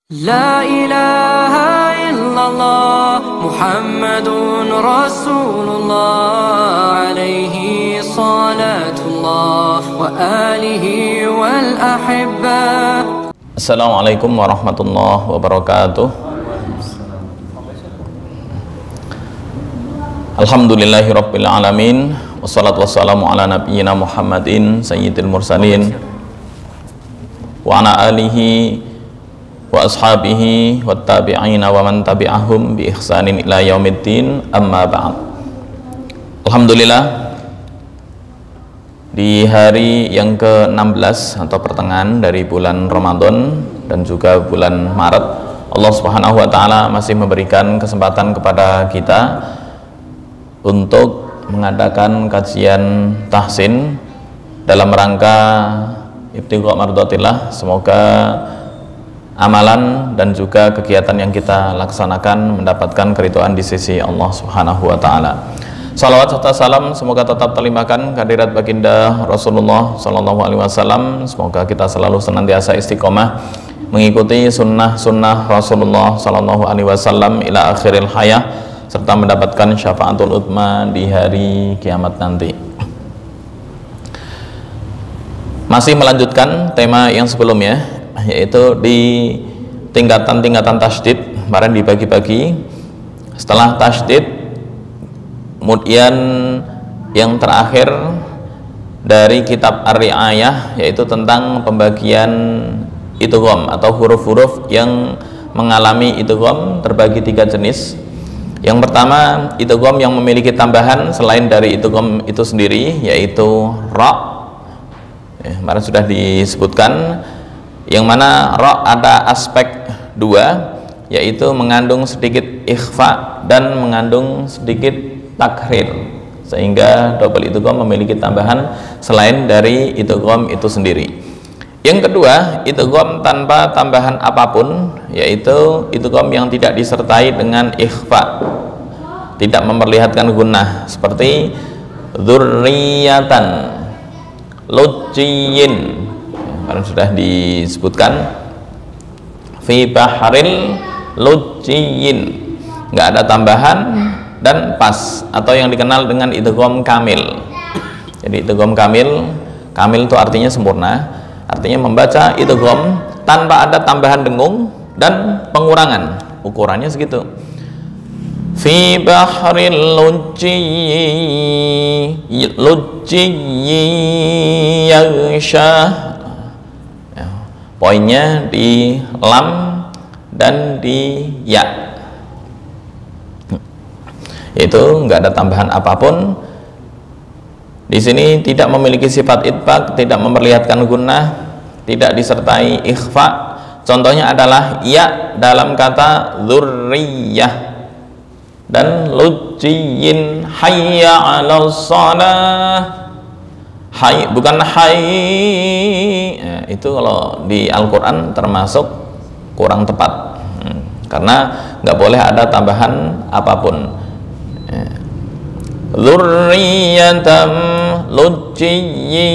La ilaha illallah Muhammadun Rasulullah alaihi salatullah wa alihi wal ahibba. Assalamualaikum warahmatullahi wabarakatuh. Alhamdulillahi rabbil alamin. Wassalatu wassalamu ala nabiyyina Muhammadin sayyidil mursalin wa ala alihi wa ashabihi wa tabi'ina wa man tabi'ahum bi ihsanin ila yaumiddin, amma ba'd. Alhamdulillah, di hari yang ke-16 atau pertengahan dari bulan Ramadan dan juga bulan Maret, Allah Subhanahu wa taala masih memberikan kesempatan kepada kita untuk mengadakan kajian tahsin dalam rangka ibtigha mardhatillah. Semoga amalan dan juga kegiatan yang kita laksanakan mendapatkan keridhaan di sisi Allah Subhanahu wa taala. Salawat serta salam semoga tetap terlimpahkan kehadirat baginda Rasulullah sallallahu alaihi wasallam. Semoga kita selalu senantiasa istiqomah mengikuti sunnah-sunnah Rasulullah sallallahu alaihi wasallam ila akhiril hayah, serta mendapatkan syafaatul utsma di hari kiamat nanti. Masih melanjutkan tema yang sebelumnya, yaitu di tingkatan-tingkatan tasydid. Kemarin dibagi-bagi. Setelah tasydid, kemudian yang terakhir dari kitab Ar-Ri'ayah, yaitu tentang pembagian idgham atau huruf-huruf yang mengalami idgham terbagi 3 jenis. Yang pertama, idgham yang memiliki tambahan selain dari idgham itu sendiri, yaitu ra. Kemarin sudah disebutkan, yang mana ra ada aspek 2, yaitu mengandung sedikit ikhfa dan mengandung sedikit takhrir, sehingga double idgham memiliki tambahan selain dari idgham itu sendiri. Yang kedua, idgham tanpa tambahan apapun, yaitu idgham yang tidak disertai dengan ikhfa, tidak memperlihatkan gunnah, seperti dzurriyatan, lujjiyin. Karena sudah disebutkan fi bahril lujjiyin, nggak ada tambahan dan pas, atau yang dikenal dengan idgham kamil. Jadi idgham kamil, kamil itu artinya sempurna, artinya membaca idgham tanpa ada tambahan dengung dan pengurangan, ukurannya segitu. Fi bahril lujjiyi yaghsha. Poinnya di lam dan di ya, itu nggak ada tambahan apapun. Di sini tidak memiliki sifat itbaq, tidak memperlihatkan gunnah, tidak disertai ikhfa. Contohnya adalah ya dalam kata dzurriyah dan lujjiyin hayya 'alas shalah. Hai, bukan hai. Ya, itu kalau di Al-Quran termasuk kurang tepat, karena nggak boleh ada tambahan apapun. Dzurriyatam lujjiyyi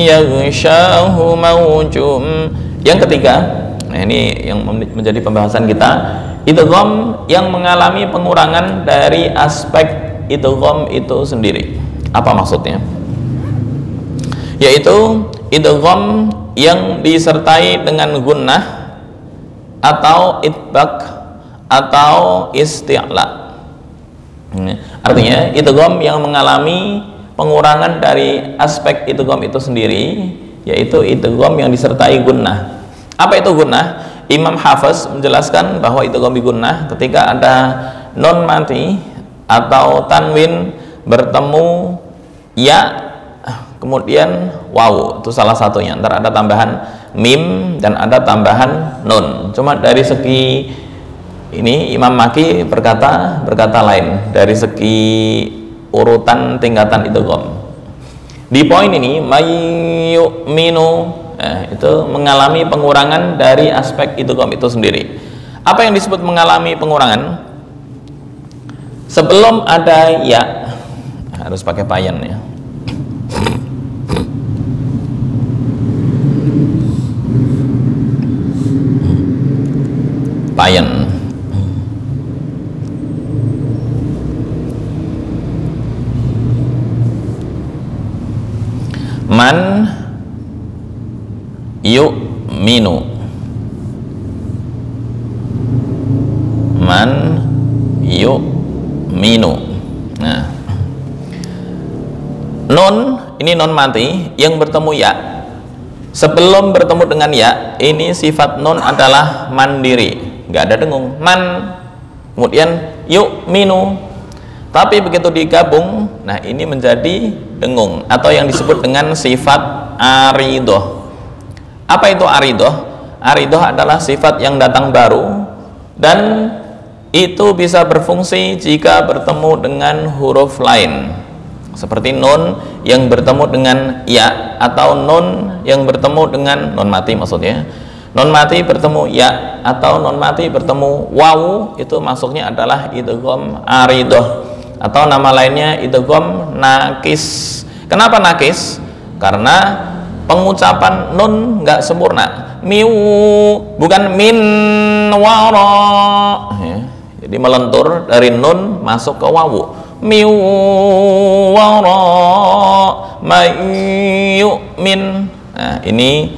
yaghshahu mawjum. Yang ketiga, nah ini yang menjadi pembahasan kita, idgham yang mengalami pengurangan dari aspek idgham itu sendiri. Apa maksudnya? Yaitu idgham yang disertai dengan gunnah atau itbaq atau isti'la. Artinya idgham yang mengalami pengurangan dari aspek idgham itu sendiri, yaitu idgham yang disertai gunnah. Apa itu gunnah? Imam Hafiz menjelaskan bahwa idgham bi gunnah ketika ada non mati atau tanwin bertemu ya kemudian waw, itu salah satunya. Ntar ada tambahan mim dan ada tambahan nun. Cuma dari segi ini Imam Maki berkata lain dari segi urutan tingkatan idgham. Di poin ini mayyu'minu, itu mengalami pengurangan dari aspek idgham itu sendiri. Apa yang disebut mengalami pengurangan? Sebelum ada ya, harus pakai payan ya. payen. Man yu'minu, man yu'minu. Nah, nun ini non mati yang bertemu ya. Sebelum bertemu dengan ya, ini sifat nun adalah mandiri, nggak ada dengung. Man, kemudian yu'minu. Tapi begitu digabung, nah ini menjadi dengung atau yang disebut dengan sifat aridoh. Apa itu aridoh? Aridoh adalah sifat yang datang baru dan itu bisa berfungsi jika bertemu dengan huruf lain, seperti nun yang bertemu dengan ya, atau nun yang bertemu dengan non mati, maksudnya non mati bertemu ya atau non mati bertemu wawu, itu masuknya adalah idgham aridoh, atau nama lainnya idgham nakis. Kenapa nakis? Karena pengucapan nun nggak sempurna. Miu bukan min wara ya. Jadi melentur dari nun masuk ke wawu. Miu wara mayu'min. Nah, ini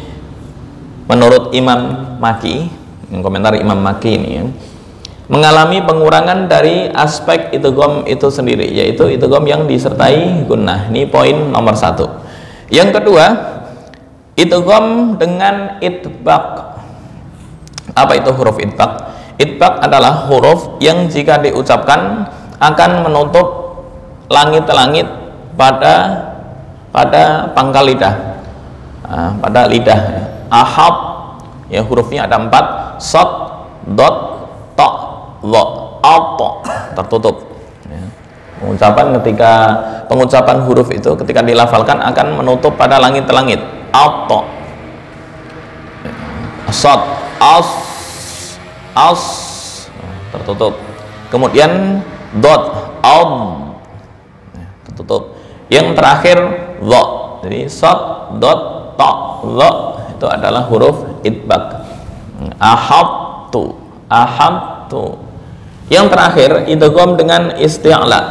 menurut Imam Maki, komentar Imam Maki ini ya, mengalami pengurangan dari aspek idgham itu sendiri, yaitu idgham yang disertai gunnah. Ini poin nomor 1. Yang kedua, idgham dengan itbaq. Apa itu huruf itbaq? Itbaq adalah huruf yang jika diucapkan akan menutup langit-langit pada pangkal lidah, pada lidah. Ahab ya, hurufnya ada 4, sod, dot, to, lo, auto, tertutup ya. Pengucapan huruf itu ketika dilafalkan akan menutup pada langit-langit. Auto, sod, as, tertutup. Kemudian dot, tertutup. Yang terakhir lo, jadi sod, dot, to, lo, itu adalah huruf itbaq. Ahabtu. Yang terakhir idgham dengan isti'la.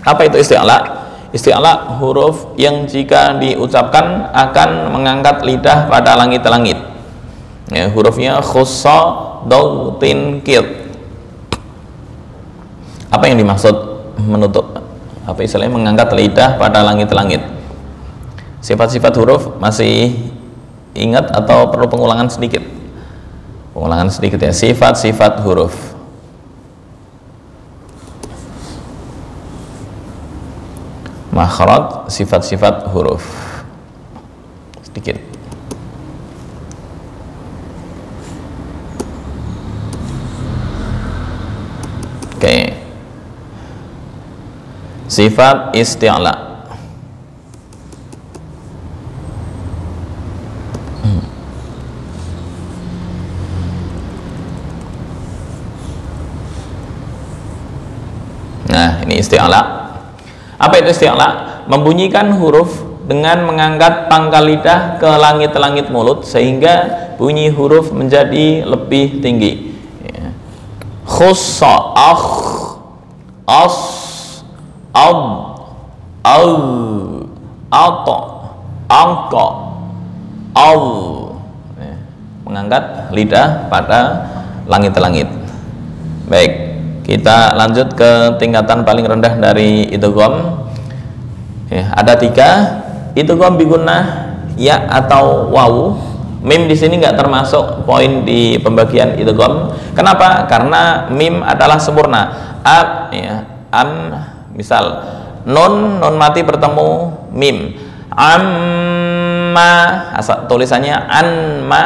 Apa itu isti'la? Isti'la huruf yang jika diucapkan akan mengangkat lidah pada langit-langit ya, hurufnya khussa dautin kid. Apa yang dimaksud menutup? Apa istilahnya mengangkat lidah pada langit-langit? Sifat-sifat huruf masih ingat atau perlu pengulangan sedikit? Pengulangan sedikit ya. Sifat-sifat huruf. Makhraj, sifat-sifat huruf. Sedikit. Oke. Sifat isti'la. Nah, ini isti'la. Apa itu isti'la? Membunyikan huruf dengan mengangkat pangkal lidah ke langit-langit mulut sehingga bunyi huruf menjadi lebih tinggi. Ya. Khussa, akh, as, ab, au, ato, angko, au. Ya. Mengangkat lidah pada langit-langit. Baik. Kita lanjut ke tingkatan paling rendah dari idgham. Ya, ada 3. Idgham bi gunnah ya atau wawu. Mim di sini nggak termasuk poin di pembagian idgham. Kenapa? Karena mim adalah sempurna. Ya, misal nun mati bertemu mim. Amma, tulisannya anma,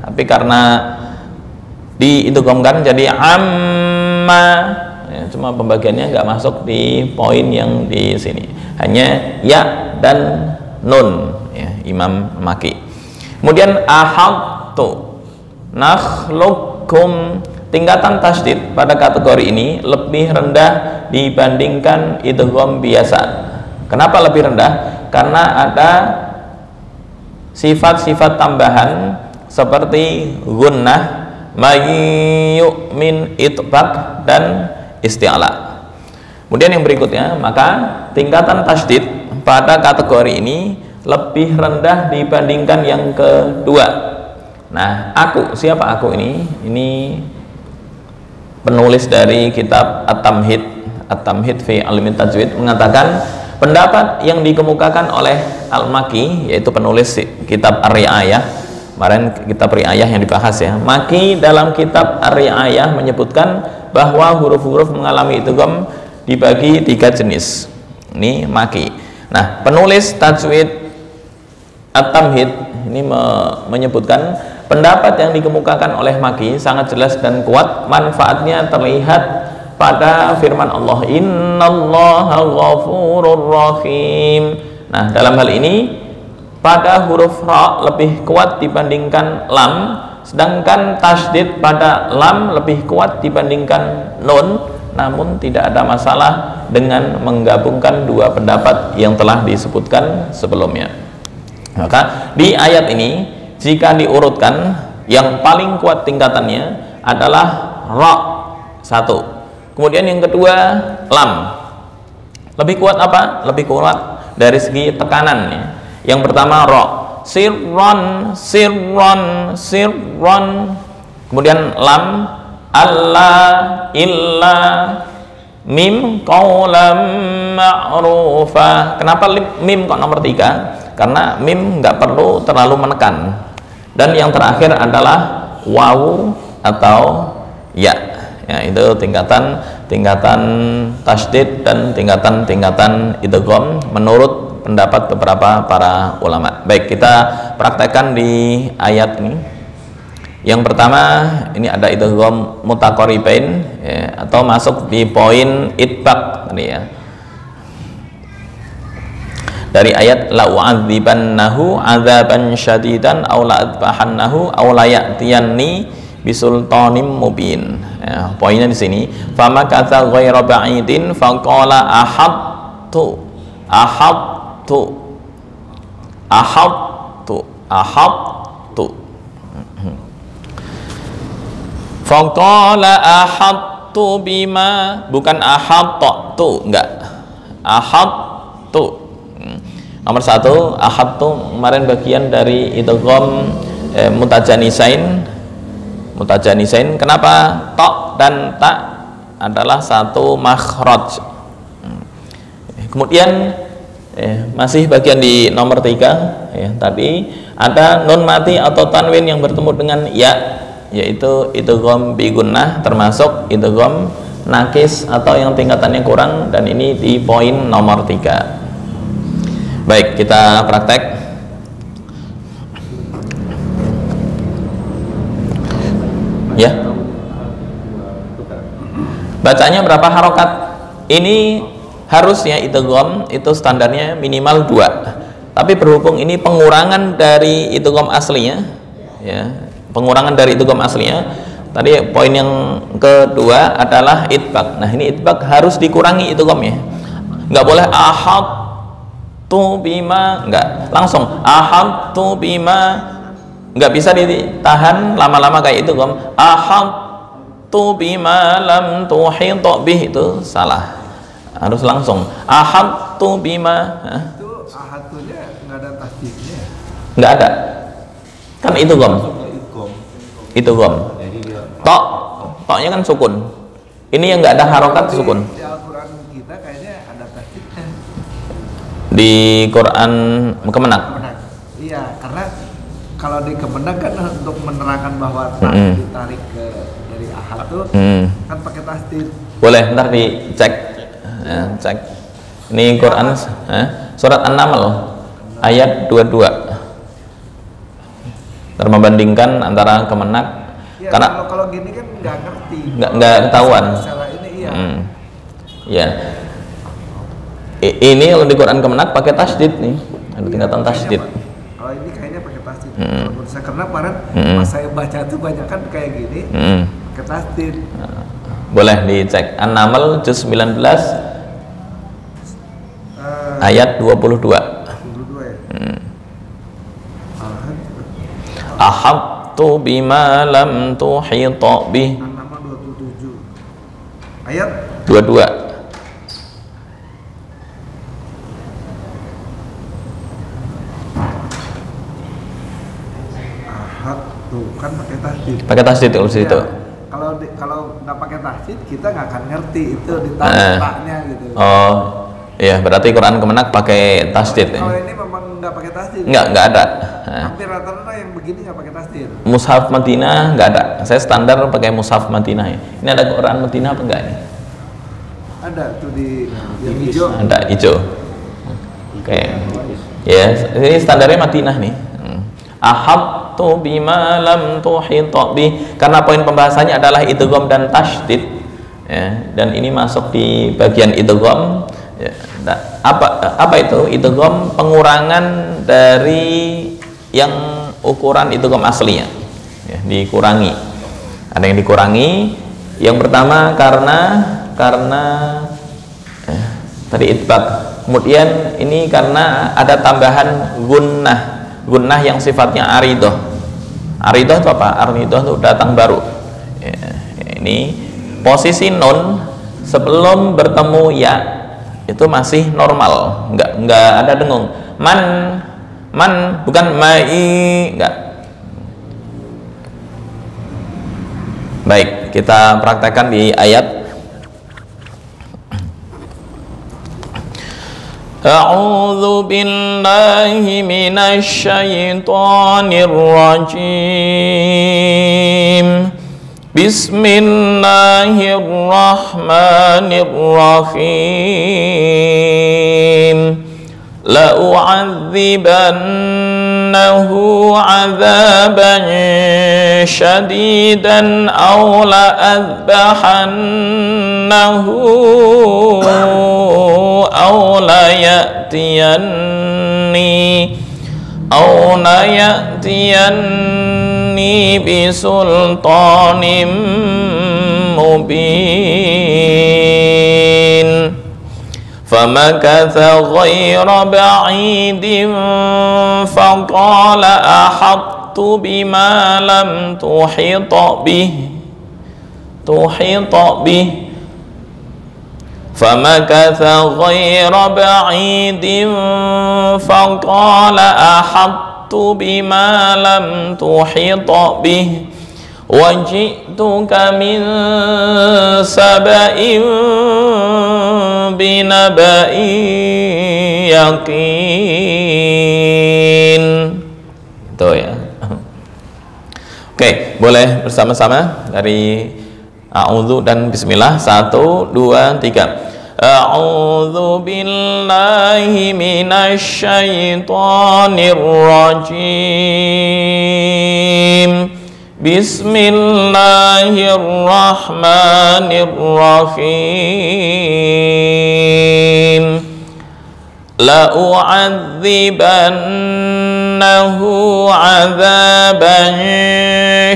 tapi karena diidghamkan jadi ya, cuma pembagiannya nggak masuk di poin yang di sini, hanya ya dan nun ya, Imam Maki. Kemudian ahadtu, nakhluqukum. Tingkatan tasydid pada kategori ini lebih rendah dibandingkan idgham biasa. Kenapa lebih rendah? Karena ada sifat-sifat tambahan seperti gunnah may yu'min itbaq dan isti'la. Kemudian yang berikutnya, maka tingkatan tasydid pada kategori ini lebih rendah dibandingkan yang kedua. Nah, aku, siapa aku ini? Ini penulis dari kitab At-Tamhid fi Ilmi Tajwid mengatakan pendapat yang dikemukakan oleh Al-Maki, yaitu penulis kitab Ar-Ri'ayah. Kemarin kitab Ri'ayah yang dibahas ya. Maki dalam kitab Ar-Ri'ayah menyebutkan bahwa huruf-huruf mengalami idgham dibagi 3 jenis. Ini Maki. Nah, penulis Tajwid At-Tamhid ini menyebutkan pendapat yang dikemukakan oleh Maki sangat jelas dan kuat, manfaatnya terlihat pada firman Allah, innallaha ghafurur rahim. Nah, dalam hal ini pada huruf ra lebih kuat dibandingkan lam, sedangkan tasydid pada lam lebih kuat dibandingkan nun, namun tidak ada masalah dengan menggabungkan dua pendapat yang telah disebutkan sebelumnya. Maka di ayat ini jika diurutkan, yang paling kuat tingkatannya adalah ra, 1. Kemudian yang kedua lam. Lebih kuat apa? Lebih kuat dari segi tekanannya. Yang pertama ra, sirron, sirron, sirron. Kemudian lam, alla, illa, mim, qaulam ma'rufa. Kenapa mim kok nomor 3? Karena mim nggak perlu terlalu menekan. Dan yang terakhir adalah wawu atau ya. Ya, itu tingkatan tasydid dan tingkatan idgham menurut pendapat beberapa para ulama. Baik, kita praktekkan di ayat ini. Yang pertama, ini ada idgham mutaqaribain ya, atau masuk di poin itbaq tadi ya. Dari ayat la u'adzibannahu 'adzaban syadidan aw la adbahannahu aw la ya'tiyanni bisultanim mubin. Ya, poinnya di sini, famakatha ghaira ba'idin faqala ahabtu ahabtu ahabtu ahabtu. Faqala ahabtu bima, bukan ahabtu, enggak, ahabtu. Nomor 1, ahabtu kemarin bagian dari idgham mutajanisain. Kenapa ta dan ta adalah satu makhraj. Kemudian masih bagian di nomor 3 ya, tadi ada nun mati atau tanwin yang bertemu dengan ya, yaitu idgham bi gunnah, termasuk idgham nakis atau yang tingkatannya kurang, dan ini di poin nomor 3. Baik, kita praktek. Ya. Bacanya berapa harokat? Ini harusnya idgham itu standarnya minimal 2. Tapi berhubung ini pengurangan dari idgham aslinya, ya, pengurangan dari idgham aslinya. Tadi poin yang kedua adalah itbaq. Nah, ini itbaq harus dikurangi idghamnya. Nggak boleh ahad bima, enggak, langsung ahadtu bima, enggak bisa ditahan lama-lama kayak itu, ahadtu bima lam tuhit bih, itu salah, harus langsung ahadtu bima. Itu ahadtunya enggak ada tasdidnya, enggak ada, kan itu gom toknya kan sukun, ini yang enggak ada harokat sukun. Di Al-Quran kita kayaknya ada tasdidnya. Di Quran Kemenak. Iya, karena kalau di Kemenak kan untuk menerangkan bahwa ditarik dari ahad tuh kan pakai tasdid. Boleh, ntar dicek. Ya, cek. Ini Quran surat An-Naml ayat 22. Ntar membandingkan antara Kemenak. Ya, karena kalau gini kan nggak ngerti. Nggak ketahuan. Secara ini iya. Ya. Ini kalau di Quran Kemenak pakai tasdid nih, ada tingkatan tasdid. Kalau ini kayaknya pakai tasdid. Menurut saya, karena kemarin pas saya baca tuh banyak kan kayak gini, pakai tasdid. Boleh dicek An-Naml juz 19 ayat 22. 22 ya. ahattu bima lam tuhita bih. An-Naml 27 ayat 22. ahad tuh kan pakai tasdid. Pakai tasdid kalau situ. Ya, kalau nggak pakai tasdid kita nggak akan ngerti itu ditambahnya gitu. Oh, iya berarti Quran Kemenak pakai tasdid. Kalau ini memang nggak pakai tasdid. Nggak ada. Hampir rata-rata yang begini nggak pakai tasdid. Mushaf Madinah nggak ada. Saya standar pakai Mushaf Madinah ya. Ini ada Quran Madinah apa enggak ini? Ada tuh di yang hijau. Ada hijau. Oke. Ya, ini standarnya Madinah nih. Ahattu bima lam tuhita bih. Karena poin pembahasannya adalah idgham dan tasydid. Ya, dan ini masuk di bagian idgham. Ya, apa itu? Idgham pengurangan dari yang ukuran idgham aslinya. Ya, dikurangi. Ada yang dikurangi. Yang pertama karena tadi itbaq. Kemudian ini karena ada tambahan gunnah yang sifatnya aridoh. Aridoh itu apa? Aridoh itu datang baru. Ya, ini posisi nun sebelum bertemu ya itu masih normal, nggak ada dengung. Man bukan mai, enggak. Baik, kita praktekkan di ayat. A'udzu billahi minasy syaithanir rajim. Bismillahirrahmanirrahim. La u'adzibannahu 'adzaban syadidan aw la adbahannahu aw la ya'tiyanni bisultanin mubin. Famakatha ghayra ba'idin faqala ahattu bima lam tuhita bih. Famakatha ghayra ba'idin faqala ahattu bima lam tuhita bih. Waji'tuka min saba'in binaba'in yakin. Itu ya. Oke, boleh bersama-sama dari a'udzu dan bismillah. 1, 2, 3. A'udzu billahi minasy syaithanir rajim. Bismillahirrahmanirrahim. La u'adzibannahu 'adzaban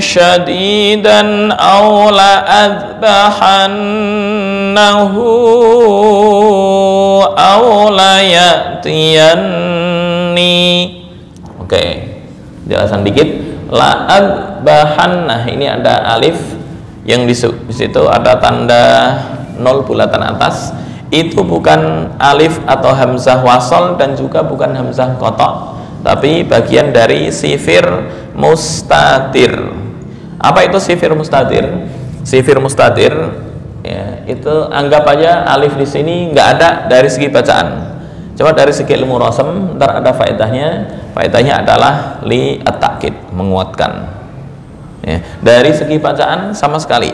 syadidan aw la adbahannahu aw la ya'tiyanni. Oke, jelasan dikit. La adbahannah, ini ada alif yang di situ ada tanda 0 bulatan atas. Itu bukan alif atau hamzah wasol dan juga bukan hamzah qata', tapi bagian dari sifir mustatir. Apa itu sifir mustatir? Sifir mustatir ya, itu anggap aja alif di sini nggak ada dari segi bacaan. Coba dari segi ilmu rasam, ntar ada faedahnya. Faedahnya adalah li at-ta'kid, menguatkan. Ya, dari segi bacaan sama sekali.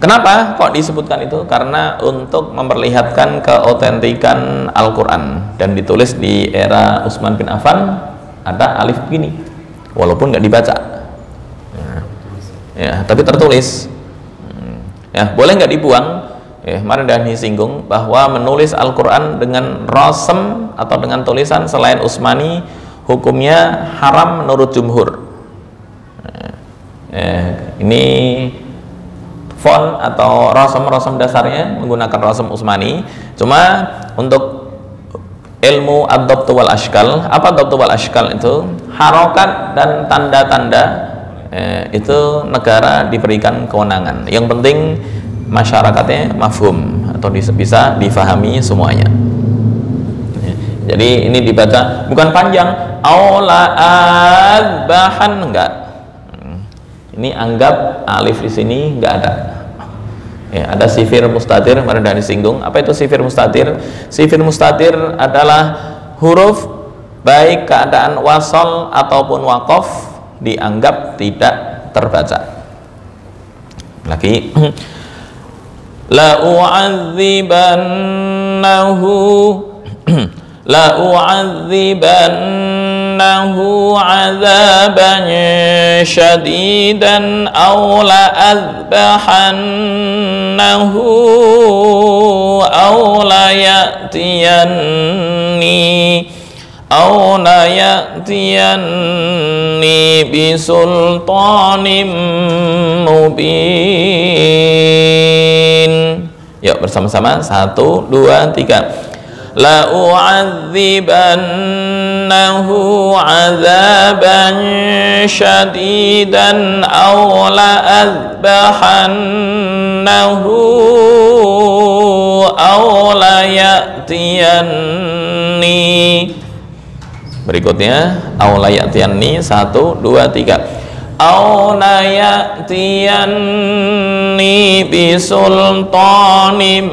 Kenapa kok disebutkan itu? Karena untuk memperlihatkan keautentikan Al-Quran, dan ditulis di era Utsman bin Affan ada alif begini, walaupun nggak dibaca. Ya, tapi tertulis. Ya, boleh nggak dibuang? Ya, kemarin sudah disinggung bahwa menulis Al-Quran dengan rasam atau dengan tulisan selain Utsmani hukumnya haram menurut jumhur. Ini font atau rasam dasarnya menggunakan rasam Utsmani, cuma untuk ilmu ad-dhabt wal ashkal. Apa dhabt wal ashkal itu? Harokat dan tanda-tanda itu negara diberikan kewenangan. Yang penting masyarakatnya mafhum atau bisa difahami semuanya. Jadi ini dibaca bukan panjang, aula adbahan, enggak. Ini anggap alif di sini enggak ada. Ya, ada sifir mustatir, kemarin sudah disinggung. Apa itu sifir mustatir? Sifir mustatir adalah huruf baik keadaan wasal ataupun waqaf dianggap tidak terbaca. Lagi la u'adzibannahu 'adzaban syadidan aw la azbahannahu aw la ya'tiyanni bisultanim mubin. Yuk bersama-sama, 1, 2, 3. La u'adzibannahu 'adzaban syadidan aw la azbahannahu aw la ya'tiyanni. Berikutnya aw la ya'tiyanni, 1, 2, 3. Aw la ya'tiyanni bisultanim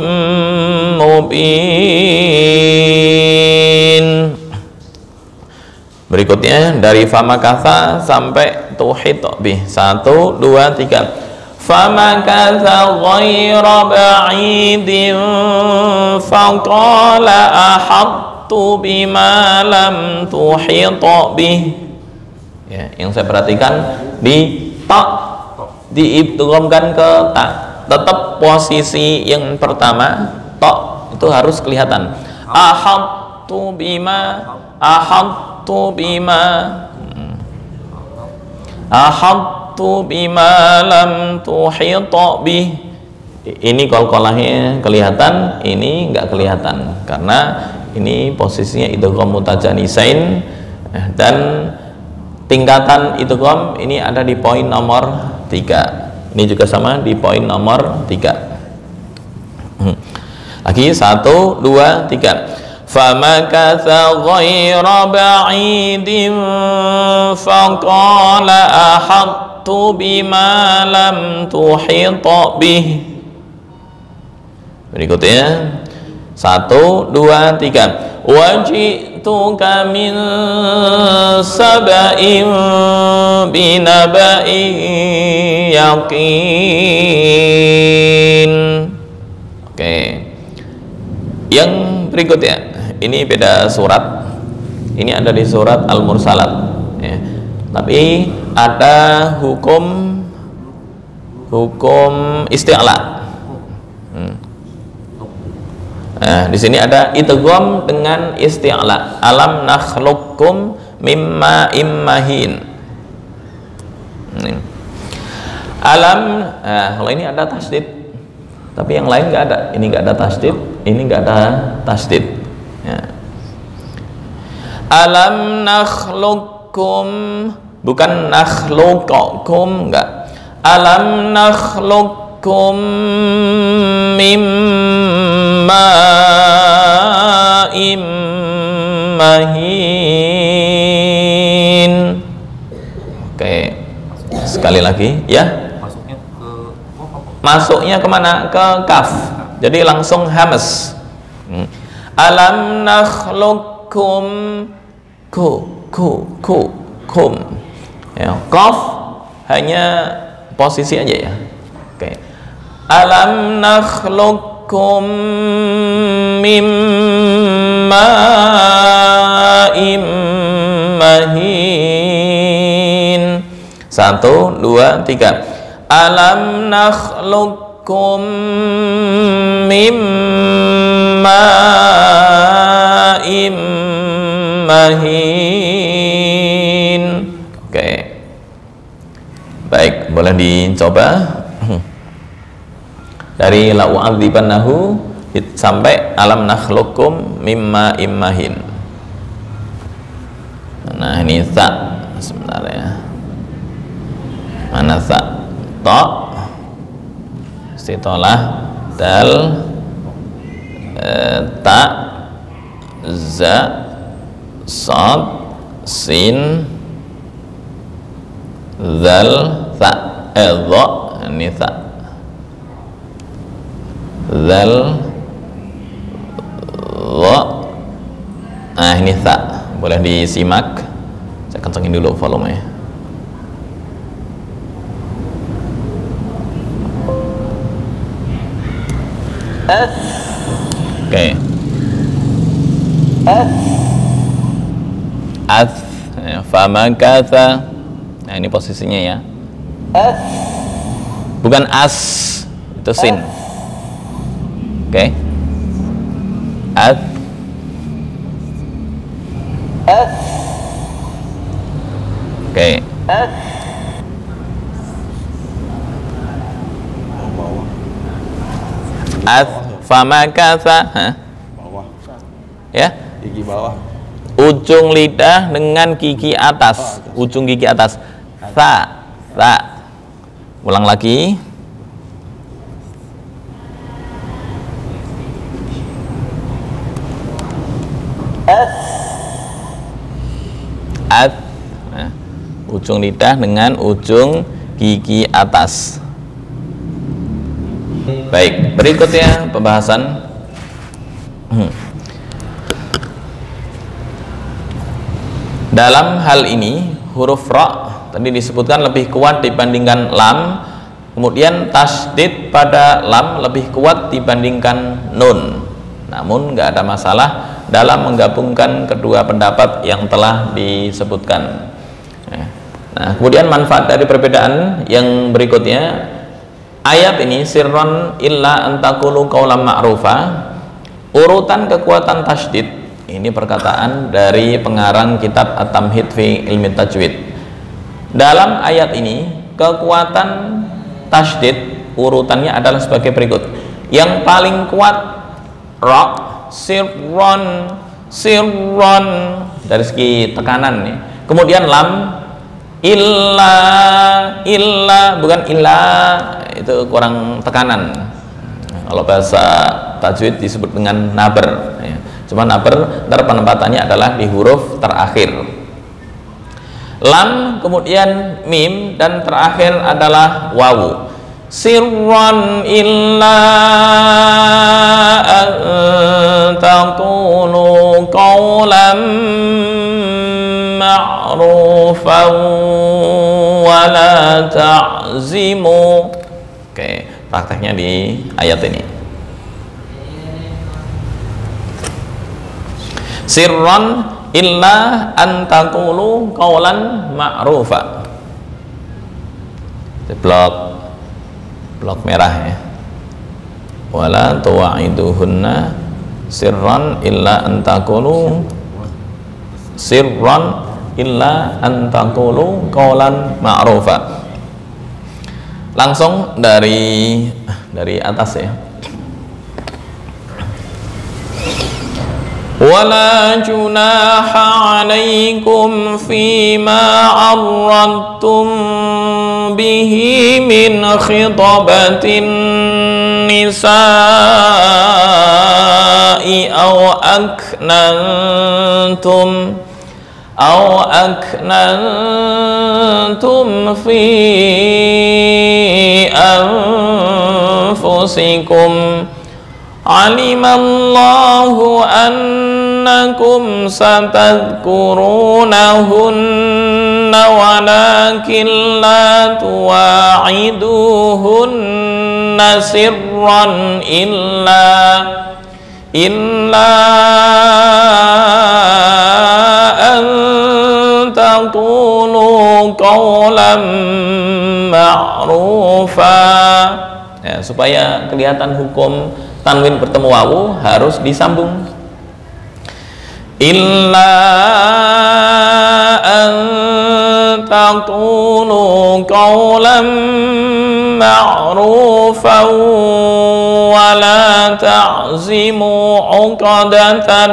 mubin. Berikutnya dari famakatha sampai tuhit bih, 1, 2, 3. Famakatha ghaira ba'idin faqala ahattu bima lam tuhit bih. Ya, yang saya perhatikan di ta diidghamkan ke ta, tetap posisi yang pertama ta itu harus kelihatan. Ahattu bima lam tuhit bih. Ini qalqalahnya kelihatan, ini enggak kelihatan karena ini posisinya idgham mutajanisain dan tingkatan idgham ini ada di poin nomor 3. Ini juga sama di poin nomor 3. Lagi 1, 2, 3. Famakatha ghaira ba'idin faqala ahattu bima lam tuhit bih. Berikutnya 1, 2, 3. Waji'tuka min saba'in binaba'in yaqin. Oke. Yang berikutnya, ini beda surat. Ini ada di surat Al-Mursalat ya. Tapi ada hukum isti'la. Nah, di sini ada idgham dengan isti'la. Alam nakhluqkum mimma immahin. Alam, kalau ini ada tasdid. Tapi yang lain nggak ada. Ini nggak ada tasdid, ini nggak ada tasdid. Ya. Alam nakhluqkum, bukan nakhluqakum, enggak. Alam nakhluqkum mimma immahin. Oke, sekali lagi ya. Masuknya kemana? Ke kaf. Jadi langsung hamas. Alam nakhluqkum kum. Ya, qaf hanya posisi aja ya. Oke. Alam nakhluqkum mimma immahin. 1, 2, 3. Alam nakhluqkum mimma immahin. Oke. Baik, boleh dicoba. Dari la u'adzibannahu sampai alam nakhluqukum mimma immahin. Nah ini ta sebenarnya, mana ta? Ta istitolah dal ta za sad sin zal ta dha, ini ta zal dha. Nah ini ta, boleh disimak. Saya kencengin dulu volumenya. Oke. Famakatha. Nah ini posisinya ya. Bukan as, itu sin. Oke. Oke. Famakatha. Bawah. Ya. Gigi bawah. Ujung lidah dengan gigi atas. Ujung gigi atas. Tha. Ulang lagi. Nah, ujung lidah dengan ujung gigi atas. Baik, berikutnya pembahasan dalam hal ini huruf ra tadi disebutkan lebih kuat dibandingkan lam, kemudian tasdid pada lam lebih kuat dibandingkan nun. Namun nggak ada masalah dalam menggabungkan kedua pendapat yang telah disebutkan. Nah, kemudian manfaat dari perbedaan yang berikutnya, ayat ini sirron illa antakulu qaulan ma'rufa, urutan kekuatan tasdid ini perkataan dari pengarang kitab At-Tamhid fi Ilmi Tajwid. Dalam ayat ini kekuatan tasdid urutannya adalah sebagai berikut. Yang paling kuat ra, sirron dari segi tekanan nih. Kemudian lam illa bukan illa, itu kurang tekanan. Kalau bahasa tajwid disebut dengan naber ya. Cuma naber ntar penempatannya adalah di huruf terakhir. Lam, kemudian mim, dan terakhir adalah wawu. Sirran illa an taqulu qawlan ma'rufan wa la ta'zimu. Oke, prakteknya di ayat ini. Sirran illa an taqulu qawlan ma'rufa. Blok merah ya. Wala tuwa'iduhunna sirran illa an taqulu sirran illa an taqulu qawlan ma'rufa. Langsung dari atas ya. ولا جناح عليكم فيما عرضتم به من خطبة النساء أو أكننتم في أنفسكم علم الله أنكم ستذكرونهن ولكن لا تواعدوهن سرا إلا أن تقولوا قولا معروفا. Ya, supaya kelihatan hukum tanwin bertemu wawu harus disambung. Illa an taqulu qawlan ma'rufan wa la ta'zimu 'uqdatan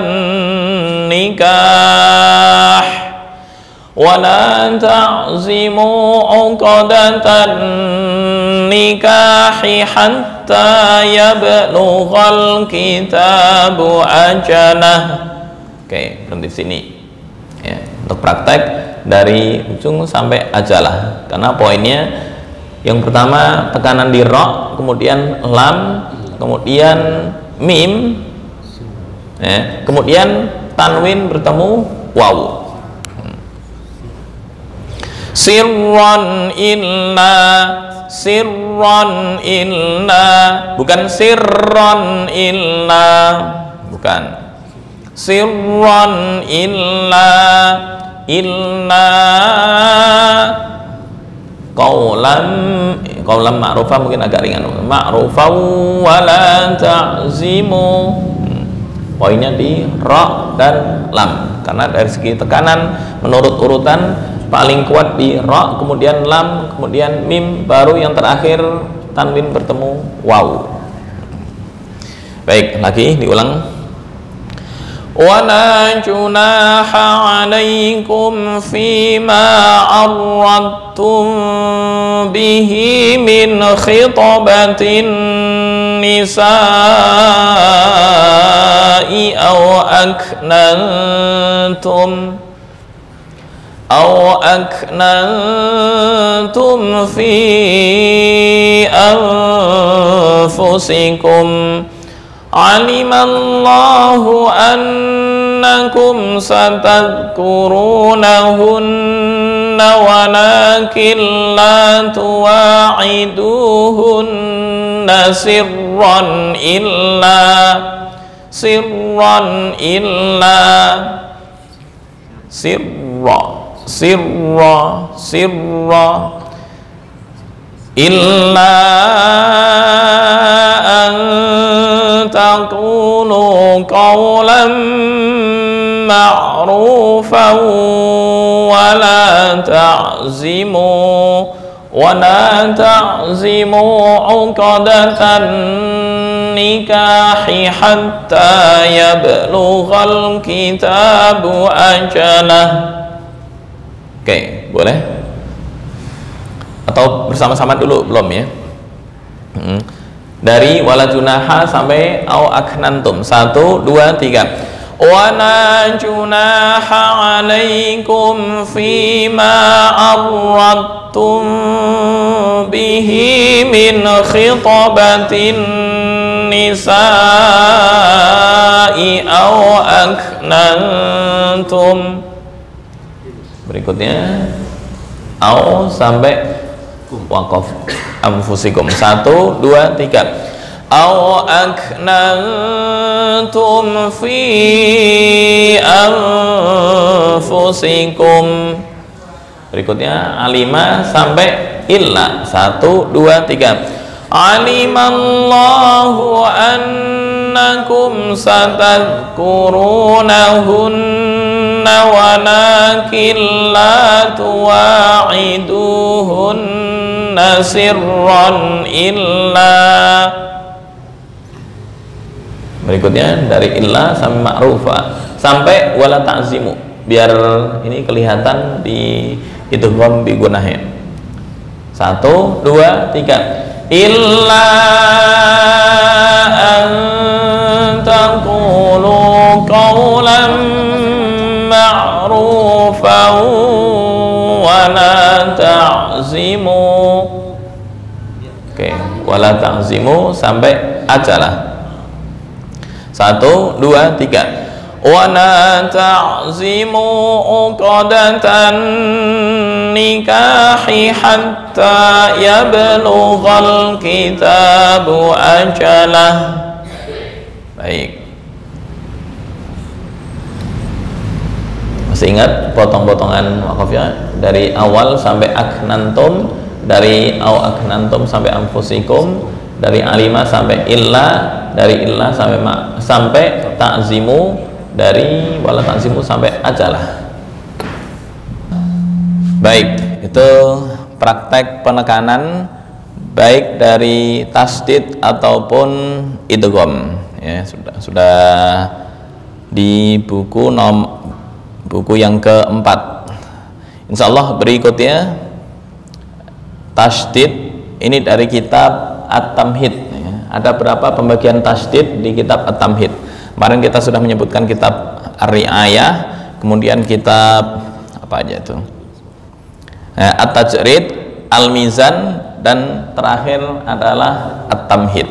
nikah wala ta'zimu 'uqdatan nikahi hatta yablughal kitabu ajalah. Oke, berhenti sini ya, untuk praktek dari ujung sampai ajalah. Karena poinnya yang pertama tekanan di ra, kemudian lam, kemudian mim ya, kemudian tanwin bertemu waw. Sirran illa, bukan sirran illa, bukan sirran illa qaulan ma'rufa, mungkin agak ringan, ma'rufa wala ta'zimu. Poinnya di ra dan lam, karena dari segi tekanan menurut urutan paling kuat di ra, kemudian lam, kemudian mim, baru yang terakhir tanwin bertemu waw. Baik, lagi diulang. Wala junaha 'alaikum fima 'arradtum bihi min khitabatin nisa'i أو أكننتم في أنفسكم علم الله أنكم ستذكرونهن ولكن لا تواعدوهن سرا إلا أن تقولوا قولا معروفا ولا تعزموا عقدة النكاح حتى يبلغ الكتاب أجله. Oke, boleh? Atau bersama-sama dulu, belum ya? Dari wala junaha sampai au aknantum. 1, 2, 3. Wala junaha 'alaikum fima arradtum bihi min khitabatin nisa'i au aknantum. Berikutnya au sampai waqaf anfusikum. 1, 2, 3. Au aknantum fi anfusikum. Berikutnya alima sampai illa. 1, 2, 3. Alimallahu annakum satadhkurunahunna walakin la tuwa'iduhunna sirran illa. Berikutnya dari illa sampai ma'rufa sampai wala ta'zimu, biar ini kelihatan di idgham bi gunahin. 1, 2, 3. Illa an taqulu qawlan ma'rufan wala ta'zimu. Oke, wala ta'zimu sampai ajalah. 1, 2, 3. Wala ta'zimu uqdatan nikahi hatta yablughal kitabu ajalah. Baik. Masih ingat potong-potongan wakafnya dari awal sampai aknantum, dari au aknantum sampai anfusikum, dari alima sampai illa, dari illa sampai ta'zimu, dari wala ta'zimu sampai ajalah. Baik, itu praktek penekanan baik dari tasdid ataupun idgham ya, sudah di buku yang keempat. Insyaallah berikutnya tasdid ini dari kitab At-Tamhid ya. Ada berapa pembagian tasdid di kitab At-Tamhid? Kemarin kita sudah menyebutkan kitab Ar-Ri'ayah, kemudian kitab apa aja itu? At-Tajrid, Al-Mizan, dan terakhir adalah At-Tamhid.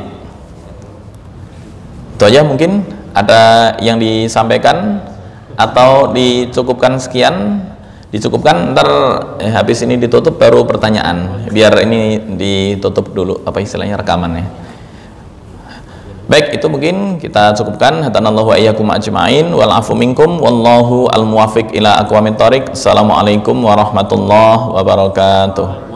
Itu aja, mungkin ada yang disampaikan atau dicukupkan sekian? Dicukupkan, ntar habis ini ditutup baru pertanyaan, biar ini ditutup dulu apa istilahnya rekamannya. Baik, itu mungkin kita cukupkan. Hatanallahu wa iyyakum ajma'in wal afu minkum wallahu al muwaffiq ila aqwamit thoriq. Assalamualaikum warahmatullahi wabarakatuh.